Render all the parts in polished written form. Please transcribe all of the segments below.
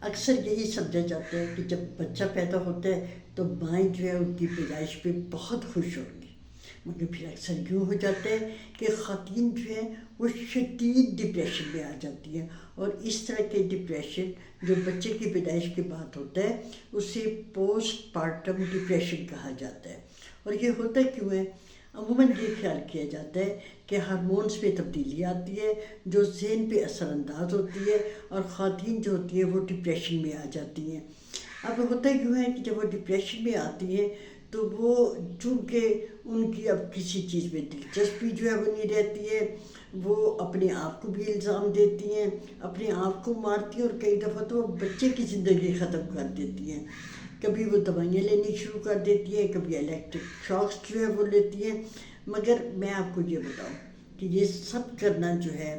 اکثر یہی سمجھا جاتا ہے کہ جب بچہ پیدا ہوتا ہے تو مائیں جو ہے ان کی پیدائش پہ بہت خوش ہوگی، مگر پھر اکثر یوں ہو جاتا ہے کہ خواتین جو ہے وہ شدید ڈپریشن میں آ جاتی ہیں، اور اس طرح کے ڈپریشن جو بچے کی پیدائش کے بعد ہوتا ہے اسے پوسٹ پارٹم ڈپریشن کہا جاتا ہے۔ اور یہ ہوتا کیوں ہے؟ عموماً یہ خیال کیا جاتا ہے کہ ہارمونز میں تبدیلی آتی ہے جو ذہن پہ اثر انداز ہوتی ہے، اور خواتین جو ہوتی ہیں وہ ڈپریشن میں آ جاتی ہیں۔ اب ہوتا کیوں ہے کہ جب وہ ڈپریشن میں آتی ہیں تو وہ چونکہ ان کی اب کسی چیز میں دلچسپی جو ہے وہ نہیں رہتی ہے، وہ اپنے آپ کو بھی الزام دیتی ہیں، اپنے آپ کو مارتی ہیں، اور کئی دفعہ تو وہ بچے کی زندگی ختم کر دیتی ہیں۔ کبھی وہ دوائیاں لینی شروع کر دیتی ہیں، کبھی الیکٹرک شاکس جو ہے وہ لیتی ہیں۔ مگر میں آپ کو یہ بتاؤں کہ یہ سب کرنا جو ہے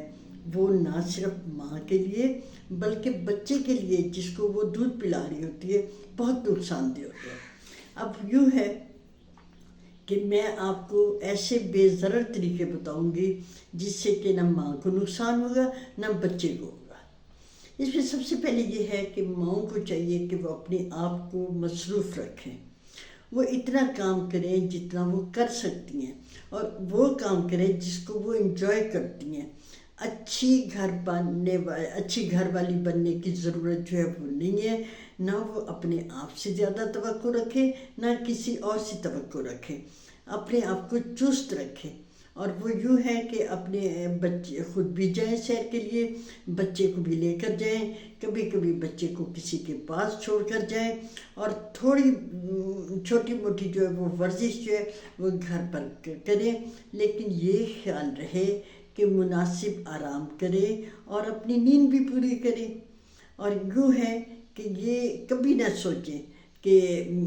وہ نہ صرف ماں کے لیے بلکہ بچے کے لیے جس کو وہ دودھ پلا رہی ہوتی ہے بہت نقصان دہ ہوتا ہے۔ اب یوں ہے کہ میں آپ کو ایسے بے ضرر طریقے بتاؤں گی جس سے کہ نہ ماں کو نقصان ہوگا نہ بچے کو ہوگا۔ اس میں سب سے پہلے یہ ہے کہ ماؤں کو چاہیے کہ وہ اپنے آپ کو مصروف رکھیں، وہ اتنا کام کریں جتنا وہ کر سکتی ہیں، اور وہ کام کریں جس کو وہ انجوائے کرتی ہیں۔ اچھی گھر والی بننے کی ضرورت جو ہے وہ نہیں ہے، نہ وہ اپنے آپ سے زیادہ توقع رکھے نہ کسی اور سے توقع رکھے، اپنے آپ کو چست رکھے۔ اور وہ یوں ہے کہ اپنے بچے خود بھی جائیں سیر کے لیے، بچے کو بھی لے کر جائیں، کبھی کبھی بچے کو کسی کے پاس چھوڑ کر جائیں، اور تھوڑی چھوٹی موٹی جو ہے وہ ورزش جو ہے وہ گھر پر کریں، لیکن یہ خیال رہے کہ مناسب آرام کرے اور اپنی نیند بھی پوری کرے۔ اور یوں ہے کہ یہ کبھی نہ سوچیں کہ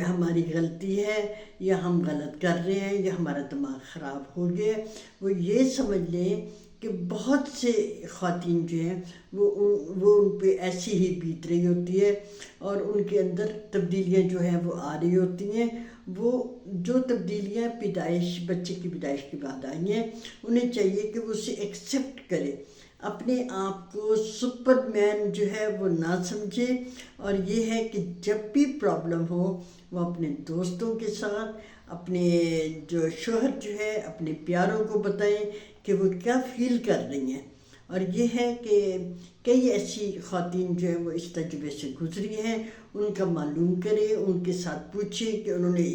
ہماری غلطی ہے یا ہم غلط کر رہے ہیں یا ہمارا دماغ خراب ہو گیا ہے۔ وہ یہ سمجھ لیں کہ بہت سے خواتین جو ہیں وہ ان پہ ایسی ہی بیت رہی ہوتی ہے، اور ان کے اندر تبدیلیاں جو ہیں وہ آ رہی ہوتی ہیں۔ وہ جو تبدیلیاں بچے کی پیدائش کے بعد آئی ہیں انہیں چاہیے کہ وہ اسے ایکسیپٹ کرے، اپنے آپ کو سپر مین جو ہے وہ نہ سمجھے، اور یہ ہے کہ جب بھی پرابلم ہو وہ اپنے دوستوں کے ساتھ، اپنے جو شوہر جو ہے اپنے پیاروں کو بتائیں کہ وہ کیا فیل کر رہی ہیں۔ اور یہ ہے کہ کئی ایسی خواتین جو ہیں وہ اس تجربے سے گزری ہیں، ان کا معلوم کریں، ان کے ساتھ پوچھیں کہ انہوں نے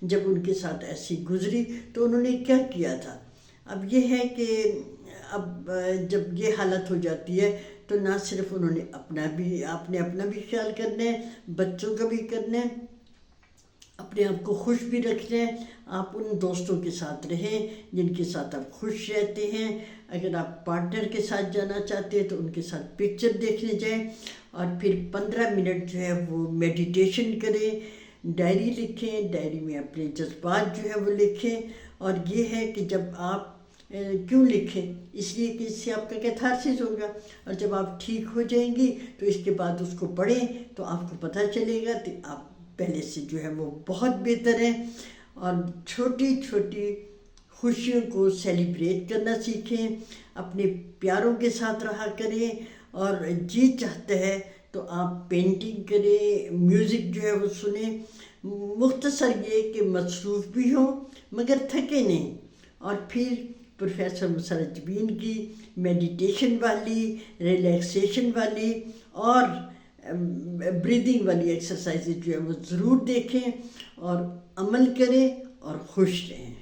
جب ان کے ساتھ ایسی گزری تو انہوں نے کیا کیا تھا۔ اب یہ ہے کہ اب جب یہ حالت ہو جاتی ہے تو نہ صرف انہوں نے اپنا بھی خیال کرنا ہے، بچوں کا بھی کرنا ہے، اپنے آپ کو خوش بھی رکھنا ہے۔ آپ ان دوستوں کے ساتھ رہیں جن کے ساتھ آپ خوش رہتے ہیں۔ اگر آپ پارٹنر کے ساتھ جانا چاہتے ہیں تو ان کے ساتھ پکچر دیکھنے جائیں، اور پھر 15 منٹ جو ہے وہ میڈیٹیشن کریں، ڈائری لکھیں، ڈائری میں اپنے جذبات جو ہے وہ لکھیں۔ اور یہ ہے کہ جب آپ کیوں لکھیں؟ اس لیے کہ اس سے آپ کا کیتھارسس ہوگا، اور جب آپ ٹھیک ہو جائیں گی تو اس کے بعد اس کو پڑھیں تو آپ کو پتہ چلے گا کہ آپ پہلے سے جو ہے وہ بہت بہتر ہیں۔ اور چھوٹی چھوٹی خوشیوں کو سیلیبریٹ کرنا سیکھیں، اپنے پیاروں کے ساتھ رہا کریں، اور جی چاہتا ہے تو آپ پینٹنگ کریں، میوزک جو ہے وہ سنیں۔ مختصر یہ کہ مصروف بھی ہوں مگر تھکے نہیں۔ اور پھر پروفیسر مسرت جبین کی میڈیٹیشن والی، ریلیکسیشن والی اور بریدنگ والی ایکسرسائز جو ہے وہ ضرور دیکھیں اور عمل کریں اور خوش رہیں۔